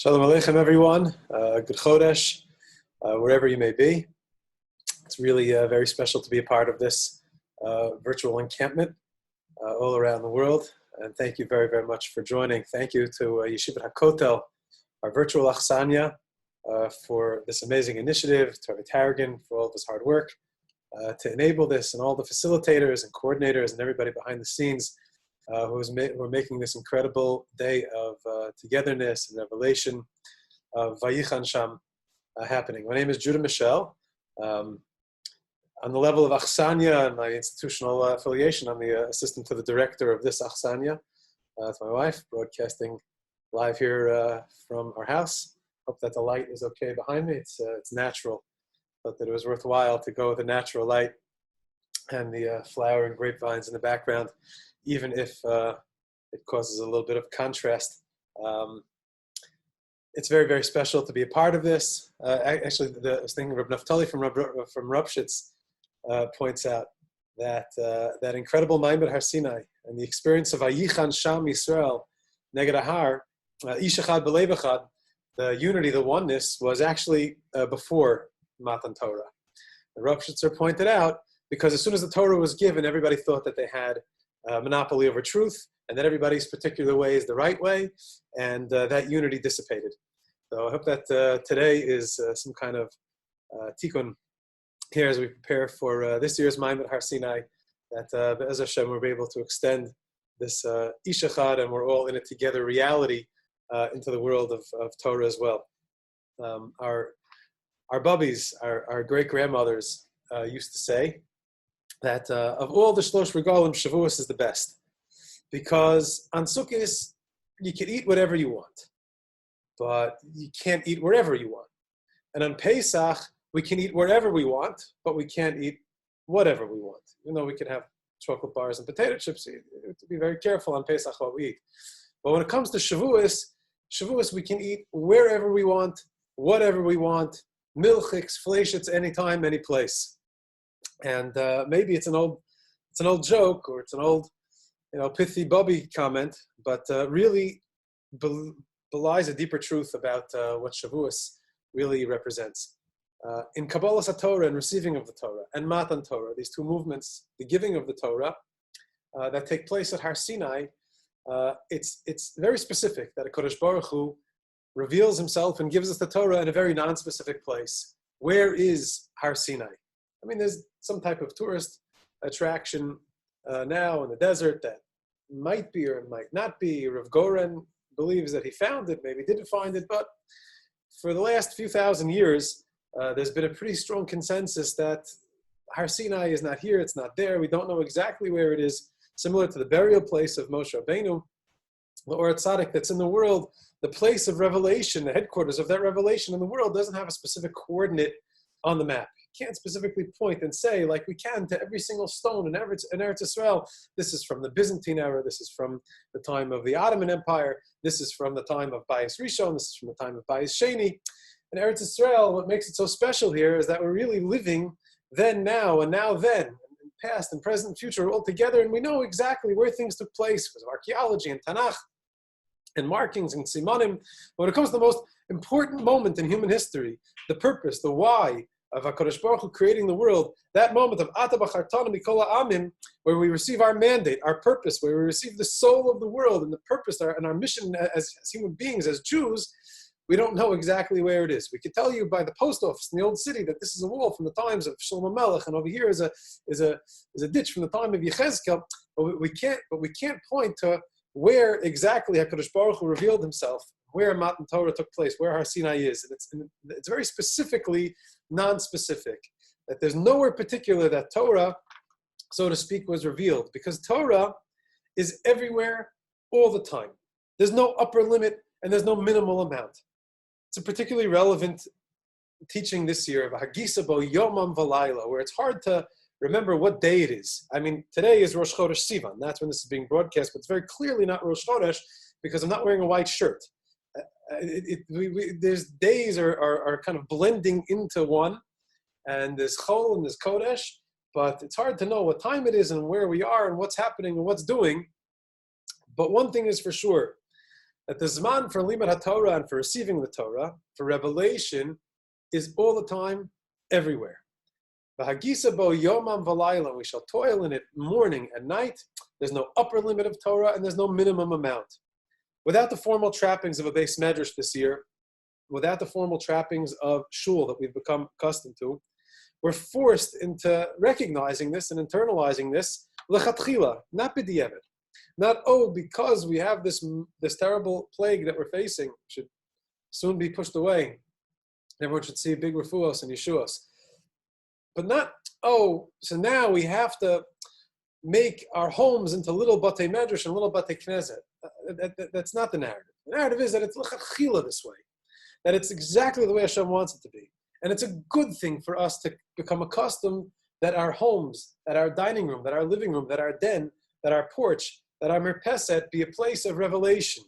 Shalom Aleichem, everyone. Good Chodesh, wherever you may be. It's really very special to be a part of this virtual encampment all around the world. And thank you very, very much for joining. Thank you to Yeshivat Hakotel, our virtual Achsanya, for this amazing initiative, to Rabbi Tarragon for all of his hard work to enable this, and all the facilitators and coordinators and everybody behind the scenes who are making this incredible day of togetherness and revelation of Vayichan Sham happening. My name is Judah Mischel. On the level of Achsanya and my institutional affiliation, I'm the assistant to the director of this Achsanya. It's my wife, broadcasting live here from our house. Hope that the light is okay behind me. It's natural. Thought that it was worthwhile to go with the natural light and the flowering grapevines in the background, even if it causes a little bit of contrast. It's very, very special to be a part of this. Actually, I was thinking Reb Naftali from Rupshitz points out that that incredible Maimed Har Sinai and the experience of Vayichan Sham Yisrael Neged Ahar, Ish Echad B'Lev Echad, the unity, the oneness, was actually before Matan Torah. The Rupshitzer pointed out, because as soon as the Torah was given, everybody thought that they had monopoly over truth, and that everybody's particular way is the right way, and that unity dissipated. So I hope that today is some kind of tikkun here as we prepare for this year's Maimed Har Sinai, that Be'ez Hashem we'll be able to extend this Ish Echad, and we're all in it together reality into the world of Torah as well. Our bubbies, our great-grandmothers used to say that of all the Shlosh Regalim, Shavuos is the best. Because on Sukkot, you can eat whatever you want, but you can't eat wherever you want. And on Pesach, we can eat wherever we want, but we can't eat whatever we want. Even though we can have chocolate bars and potato chips, you have to be very careful on Pesach what we eat. But when it comes to Shavuos we can eat wherever we want, whatever we want, milchiks, fleishits, anytime, any place. And maybe it's an old joke, or it's an old, pithy bubby comment, but really belies a deeper truth about what Shavuos really represents. In Kabbolas HaTorah and receiving of the Torah, and Matan Torah, these two movements, the giving of the Torah, that take place at Har Sinai, it's very specific that HaKadosh Baruch Hu reveals himself and gives us the Torah in a very non-specific place. Where is Har Sinai? I mean, there's some type of tourist attraction now in the desert that might be or might not be. Rav Goren believes that he found it, maybe didn't find it, but for the last few thousand years, there's been a pretty strong consensus that Har Sinai is not here, it's not there, we don't know exactly where it is, similar to the burial place of Moshe Rabbeinu, or a tzaddik that's in the world. The place of revelation, the headquarters of that revelation in the world, doesn't have a specific coordinate on the map. You can't specifically point and say, like we can to every single stone in Eretz Israel, this is from the Byzantine era, this is from the time of the Ottoman Empire, this is from the time of Bayis Rishon, this is from the time of Bayis Sheni. In Eretz Israel, what makes it so special here is that we're really living then, now, and now then, past and present, future, all together, and we know exactly where things took place because of archaeology and Tanakh and markings and simanim. But when it comes to the most important moment in human history, the purpose, the why of HaKadosh Baruch Hu creating the world, that moment of Ata B'chartanu Mikol Ha'amim, where we receive our mandate, our purpose, where we receive the soul of the world and the purpose and our mission as human beings, as Jews, we don't know exactly where it is. We could tell you by the post office in the old city that this is a wall from the times of Shloime Melech, and over here is a ditch from the time of Yechezkel, but we can't point to where exactly HaKadosh Baruch Hu revealed himself, where Matan Torah took place, where Har Sinai is. And it's very specifically non-specific, that there's nowhere particular that Torah, so to speak, was revealed, because Torah is everywhere all the time. There's no upper limit and there's no minimal amount. It's a particularly relevant teaching this year of Hagisa Bo Yomam Valayla, where it's hard to remember what day it is. I mean, today is Rosh Chodesh Sivan. That's when this is being broadcast, but it's very clearly not Rosh Chodesh because I'm not wearing a white shirt. There's days are kind of blending into one, and there's Chol and there's Kodesh, but it's hard to know what time it is and where we are and what's happening and what's doing. But one thing is for sure, that the Zman for Limud HaTorah and for receiving the Torah, for revelation, is all the time, everywhere. V'hagisa bo yomam v'layla, we shall toil in it morning and night. There's no upper limit of Torah and there's no minimum amount. Without the formal trappings of a beis medrash this year, without the formal trappings of shul that we've become accustomed to, we're forced into recognizing this and internalizing this lechatchila, not b'diavad. Not, because we have this terrible plague that we're facing, should soon be pushed away. Everyone should see big refuos and yeshuos. But not, so now we have to make our homes into little batei medrash and little batei knesset. That's not the narrative. The narrative is that it's lechatchila this way. That it's exactly the way Hashem wants it to be. And it's a good thing for us to become accustomed that our homes, that our dining room, that our living room, that our den, that our porch, that our merpeset be a place of revelation.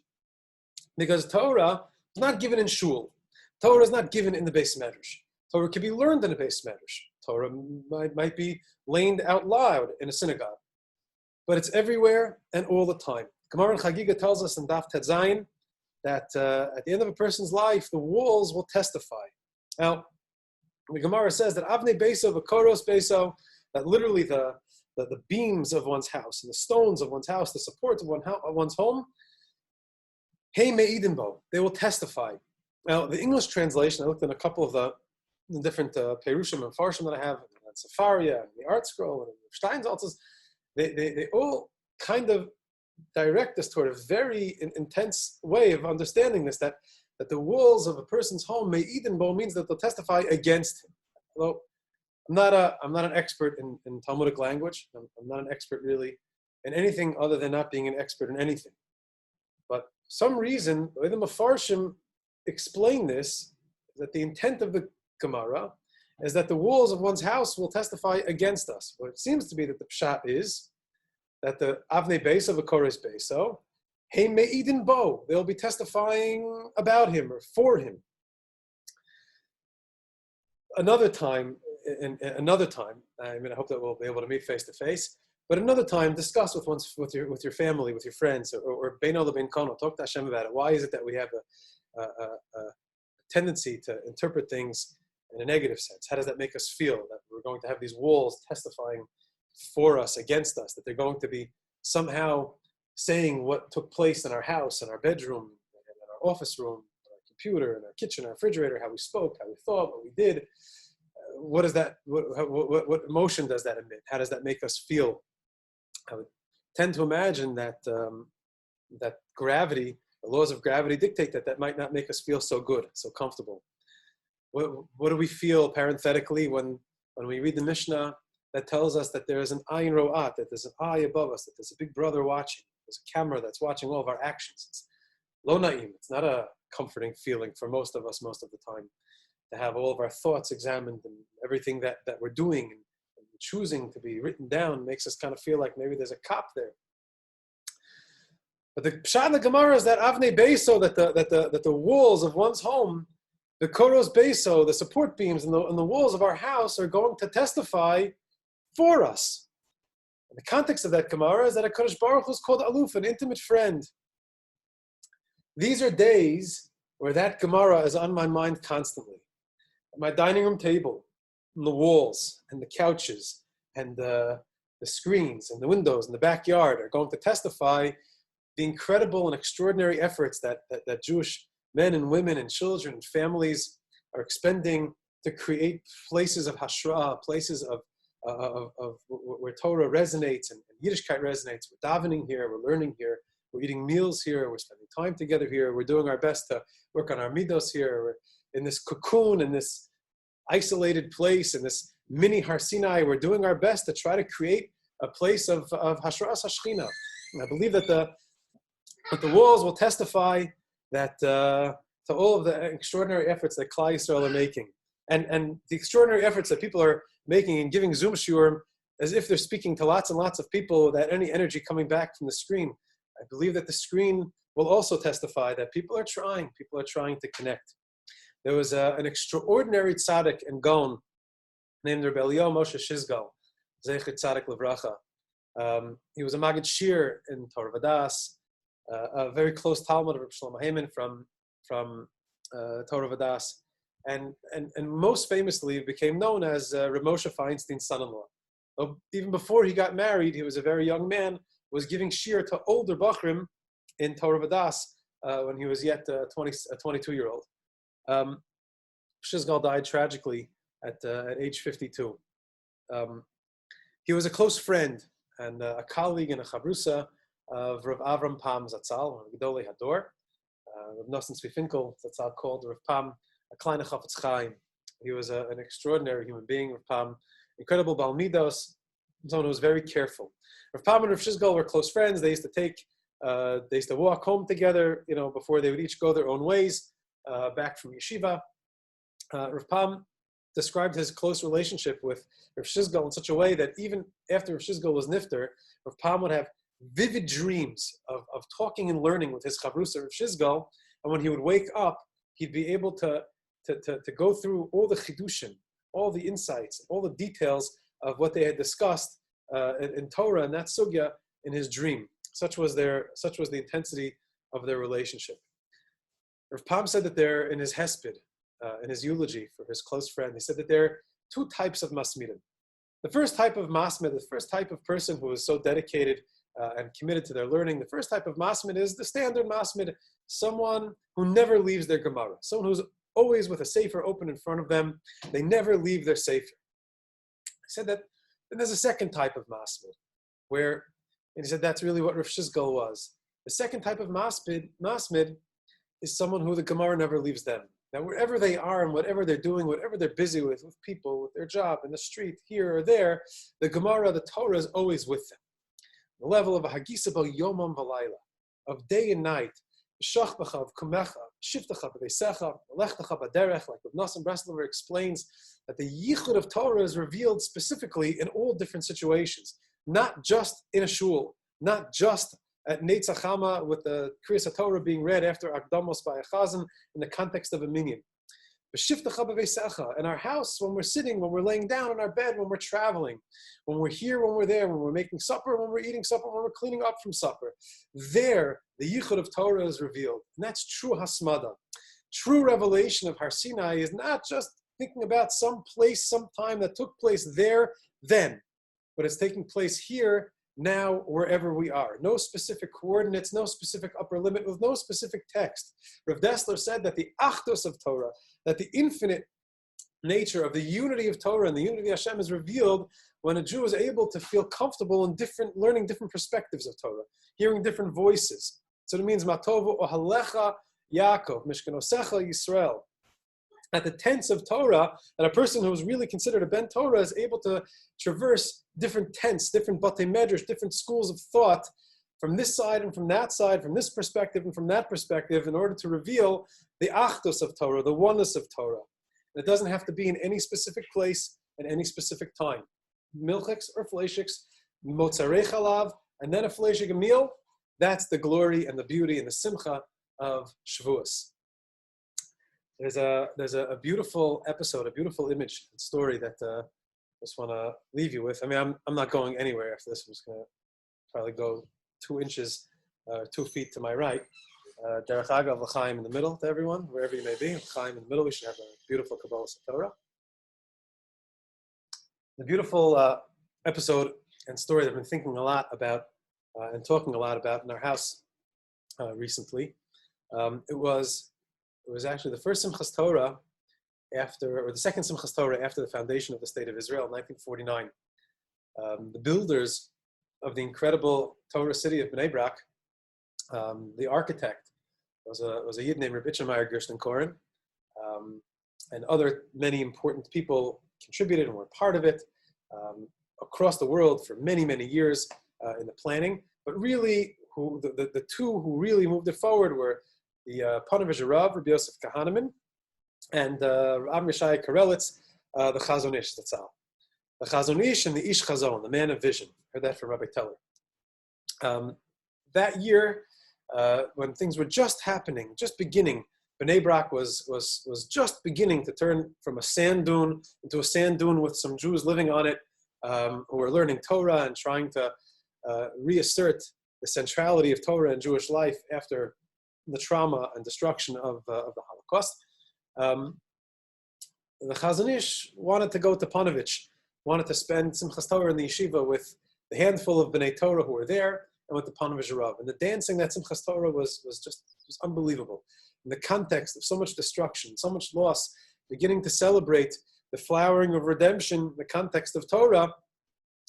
Because Torah is not given in shul. Torah is not given in the beis medrash. Torah can be learned in a beis medrash. Torah might be learned out loud in a synagogue. But it's everywhere and all the time. Gemara in Chagiga tells us in Daf Tet Zayin that at the end of a person's life, the walls will testify. Now, the Gemara says that Avnei Beiso, V'koros Beiso, that literally the beams of one's house and the stones of one's house, the supports of one's home, Hey Me'idinbo, they will testify. Now, the English translation, I looked in a couple of the different Perushim and Farshim that I have, and Sefaria, and the Art Scroll, and Stein's also, they all kind of direct us toward a very intense way of understanding this, that the walls of a person's home, Me'idinbo, means that they'll testify against him. Although I'm not an expert in Talmudic language. I'm not an expert really in anything other than not being an expert in anything. But for some reason, the way the Mefarshim explain this, is that the intent of the Gemara is that the walls of one's house will testify against us. What it seems to be that the pshat is that the Avnei Beis of a Kores Beiso, Hey Me'idin Bo, they'll be testifying about him or for him. Another time, I hope that we'll be able to meet face to face. But another time, discuss with your family, with your friends, or beino lebein kono. Talk to Hashem about it. Why is it that we have a tendency to interpret things in a negative sense? How does that make us feel that we're going to have these walls testifying for us, against us, that they're going to be somehow saying what took place in our house, in our bedroom, in our office room, in our computer, in our kitchen, our refrigerator, how we spoke, how we thought, what we did. What is that? What emotion does that emit? How does that make us feel? I would tend to imagine that that gravity, the laws of gravity dictate that might not make us feel so good, so comfortable. What do we feel parenthetically when we read the Mishnah that tells us that there is an ayin ro'at, that there's an eye above us, that there's a big brother watching, there's a camera that's watching all of our actions? It's lo na'im. It's not a comforting feeling for most of us most of the time, to have all of our thoughts examined and everything that we're doing and choosing to be written down makes us kind of feel like maybe there's a cop there. But the pshat in the Gemara is that Avnei Beiso, that the walls of one's home, the koros Beiso, the support beams and the walls of our house are going to testify for us. And the context of that Gemara is that HaKadosh Baruch Hu is called Aluf, an intimate friend. These are days where that Gemara is on my mind constantly. My dining room table, and the walls, and the couches, and the screens, and the windows, and the backyard are going to testify the incredible and extraordinary efforts that Jewish men and women and children and families are expending to create places of hashra, places of where Torah resonates and Yiddishkeit resonates. We're davening here, we're learning here, we're eating meals here, we're spending time together here, we're doing our best to work on our midos here, we're in this cocoon, in this isolated place, in this mini Har Sinai, we're doing our best to try to create a place of Hashras HaShechina. And I believe that the walls will testify that to all of the extraordinary efforts that Klal Yisrael are making, and the extraordinary efforts that people are making in giving Zoom shiurim as if they're speaking to lots and lots of people without any energy coming back from the screen. I believe that the screen will also testify that people are trying to connect. There was an extraordinary tzaddik and gaon named Rebbe Eliyahu Moshe Shizgal, Zecher Tzaddik Levracha. He was a Magid Shir in Torah Vadas. a very close Talmud of Shloime from Torah Vadas, and most famously became known as Reb Moshe Feinstein's son-in-law. Even before he got married, he was a very young man, was giving shir to older Bachrim in Torah Vadas when he was yet a 22-year-old. Shizgal died tragically at age 52. He was a close friend and a colleague and a chabrusa of Rav Avram Pam Zatzal, Gedolei Hador. Rav Nosson Tzvi Finkel Zatzal called Rav Pam a kleine Chafetz Chaim. He was an extraordinary human being, Rav Pam, incredible Bal Midos, someone who was very careful. Rav Pam and Rav Shizgal were close friends. They used to walk home together, before they would each go their own ways, back from yeshiva. Rav Pam described his close relationship with Rav Shizgal in such a way that even after Rav Shizgal was nifter, Rav Pam would have vivid dreams of talking and learning with his chavrusa Rav Shizgal, and when he would wake up, he'd be able to go through all the chidushim, all the insights, all the details of what they had discussed in Torah and that sugya in his dream. Such was the intensity of their relationship. Rav Pam said that there, in his hesped, in his eulogy for his close friend, he said that there are two types of masmidim. The first type of masmid, the first type of person who is so dedicated and committed to their learning, the first type of masmid is the standard masmid, someone who never leaves their Gemara, someone who's always with a sefer open in front of them. They never leave their sefer. He said that then there's a second type of masmid, and he said that's really what Rav Shizgal was. The second type of masmid is someone who the Gemara never leaves them. Now, wherever they are and whatever they're doing, whatever they're busy with people, with their job, in the street, here or there, the Gemara, the Torah is always with them. The level of a hagisa bal yomam v'layla, of day and night, shachbacha, of kumecha, shiftacha b'veisecha, lechtecha b'derech, like Rav Nosson Breslover explains that the yichud of Torah is revealed specifically in all different situations, not just in a shul, not just at Netzach Hama with the Kriyas HaTorah being read after Akdamos by a Chazan in the context of a minyan. In our house, when we're sitting, when we're laying down in our bed, when we're traveling, when we're here, when we're there, when we're making supper, when we're eating supper, when we're cleaning up from supper, there, the yichud of Torah is revealed. And that's true hasmada. True revelation of Har Sinai is not just thinking about some place, some time that took place there, then, but it's taking place here, now, wherever we are. No specific coordinates, no specific upper limit, with no specific text. Rav Dessler said that the achdus of Torah, that the infinite nature of the unity of Torah and the unity of Hashem is revealed when a Jew is able to feel comfortable in learning different perspectives of Torah, hearing different voices. So it means Matovu Ohalecha Yaakov, Mishkanosecha Yisrael. At the tents of Torah, that a person who is really considered a ben Torah is able to traverse different tents, different batei medrash, different schools of thought from this side and from that side, from this perspective and from that perspective, in order to reveal the achdus of Torah, the oneness of Torah. And it doesn't have to be in any specific place at any specific time. Milchiks or fleishiks, motzarei chalav, and then a fleishik meal, that's the glory and the beauty and the simcha of Shavuos. There's a beautiful episode, a beautiful image and story that I just want to leave you with. I mean, I'm not going anywhere after this. I'm just going to probably go 2 inches, 2 feet to my right. Derech Agav, l'chaim in the middle to everyone, wherever you may be. L'chaim in the middle. We should have a beautiful Kabbolas HaTorah. The beautiful episode and story that I've been thinking a lot about and talking a lot about in our house recently. It was actually the first Simchas Torah or the second Simchas Torah after the foundation of the State of Israel in 1949. The builders of the incredible Torah city of Bnei Brak, the architect was a Yid named Reb Itchemeyer Gershon Koren, and other many important people contributed and were part of it across the world for many, many years in the planning. But really, the two who really moved it forward were the Panovich Rav, Rabbi Yosef Kahaneman, and Rav Mishai Karelitz, the Chazon Ish Zatzal. The Chazon Ish and the Ish Chazon, the man of vision. Heard that from Rabbi Teller. That year, when things were just happening, just beginning, Bnei Brak was just beginning to turn from a sand dune into a sand dune with some Jews living on it who were learning Torah and trying to reassert the centrality of Torah in Jewish life after the trauma and destruction of the Holocaust. The Chazon Ish wanted to go to Panovich, wanted to spend Simchas Torah in the yeshiva with the handful of B'nai Torah who were there and with the Panovich Rav. And the dancing that Simchas Torah was unbelievable. In the context of so much destruction, so much loss, beginning to celebrate the flowering of redemption in the context of Torah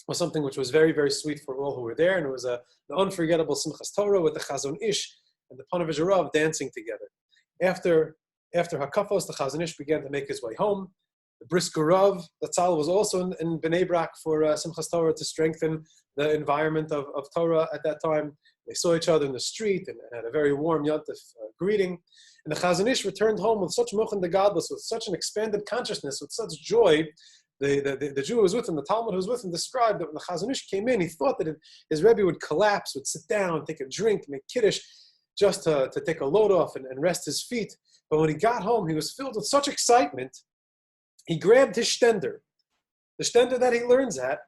was something which was very, very sweet for all who were there. And it was an unforgettable Simchas Torah with the Chazon Ish and the Panovich Rav dancing together. After Hakafos, the Chazon Ish began to make his way home. The Brisker Rav, the Tzal, was also in Bnei Brak for Simchas Torah to strengthen the environment of Torah at that time. They saw each other in the street and had a very warm Yontif greeting. And the Chazon Ish returned home with such mochen de gadlus, with such an expanded consciousness, with such joy. The Jew who was with him, the Talmud who was with him, described that when the Chazon Ish came in, he thought that his Rebbe would collapse, would sit down, take a drink, make kiddush, just to take a load off and rest his feet. But when he got home, he was filled with such excitement, he grabbed his shtender, the shtender that he learns at,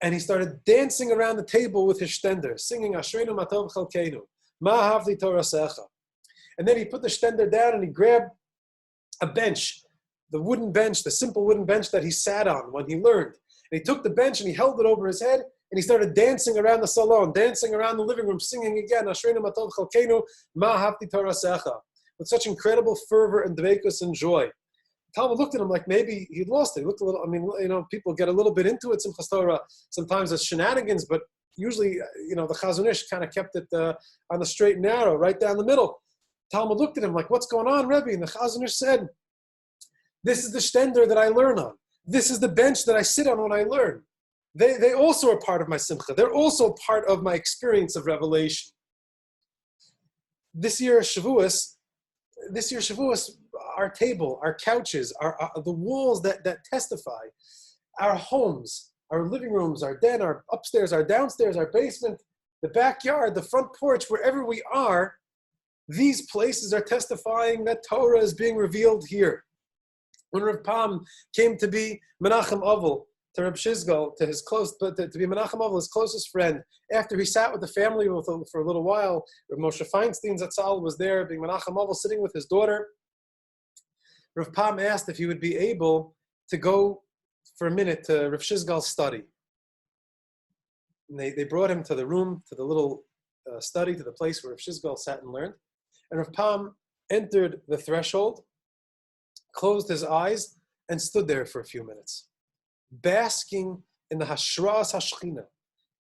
and he started dancing around the table with his shtender, singing Ashreinu Matov Chalkeinu, Ma Havli Torasecha. And then he put the shtender down and he grabbed a bench, the wooden bench, the simple wooden bench that he sat on when he learned. And he took the bench and he held it over his head and he started dancing around the salon, dancing around the living room, singing again, Ashreinu Matov Chalkeinu, Ma Havli Torasecha, with such incredible fervor and dveikus and joy. Talmud looked at him like maybe he'd lost it. He looked a little, people get a little bit into it, Simchas Torah, sometimes it's shenanigans, but usually, the Chazon Ish kind of kept it on the straight and narrow, right down the middle. Talmud looked at him like, what's going on, Rebbe? And the Chazon Ish said, this is the shtender that I learn on. This is the bench that I sit on when I learn. They also are part of my simcha. They're also part of my experience of revelation. This year, Shavuos, our table, our couches, the walls that testify, our homes, our living rooms, our den, our upstairs, our downstairs, our basement, the backyard, the front porch, wherever we are, these places are testifying that Torah is being revealed here. When Rav Pam came to be Menachem Avel, to Reb Shizgal, to be Menachem Avel, his closest friend, after he sat with the family for a little while, Reb Moshe Feinstein Zatzal was there, being Menachem Avel, sitting with his daughter. Rav Pam asked if he would be able to go for a minute to Rav Shizgal's study. And they brought him to the room, to the little study, to the place where Rav Shizgal sat and learned. And Rav Pam entered the threshold, closed his eyes, and stood there for a few minutes, basking in the Hashras Hashchina,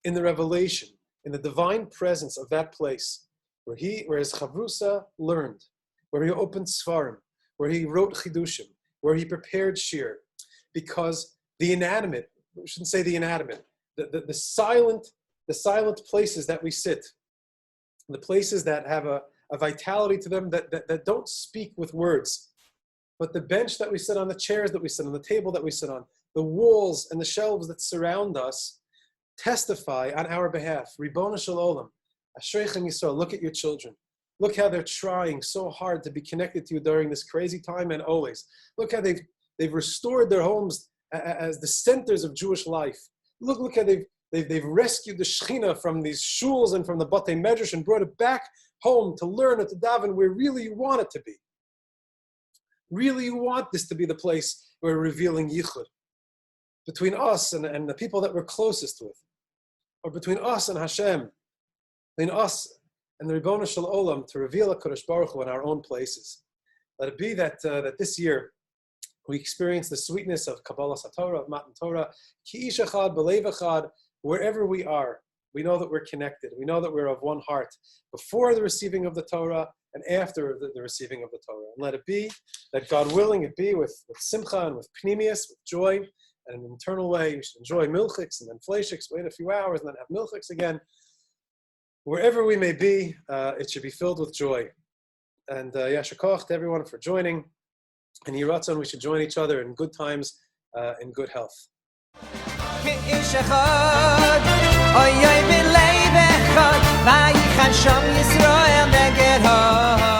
in the revelation, in the divine presence of that place where his Chavrusa learned, where he opened Sfarim, where he wrote Chidushim, where he prepared Shir. Because the inanimate, we shouldn't say the inanimate, the silent places that we sit, the places that have a vitality to them that don't speak with words, but the bench that we sit on, the chairs that we sit on, the table that we sit on, the walls and the shelves that surround us testify on our behalf. Ribbono Shel Olam, Ashreichem Yisrael, look at your children. Look how they're trying so hard to be connected to you during this crazy time and always. Look how they've restored their homes as the centers of Jewish life. Look how they've rescued the Shechina from these shuls and from the Batei Medrash and brought it back home to learn and to daven where really you want it to be. Really you want this to be the place where we're revealing yichud between us and the people that we're closest with, or between us and Hashem, between us and the Ribbono Shel Olam, to reveal HaKadosh Baruch Hu in our own places. Let it be that this year we experience the sweetness of Kabbolas HaTorah, of Matan Torah, Ki ish echad b'leiv echad, wherever we are. We know that we're connected. We know that we're of one heart before the receiving of the Torah and after the receiving of the Torah. And let it be that, God willing, it be with simcha and with pnimius, with joy, and in an internal way. We should enjoy milchiks and then fleishiks, wait a few hours and then have milchiks again. Wherever we may be, it should be filled with joy. And Yasher Koach to everyone for joining. And Yiratzon, we should join each other in good times, in good health. Vayichan Yisrael neged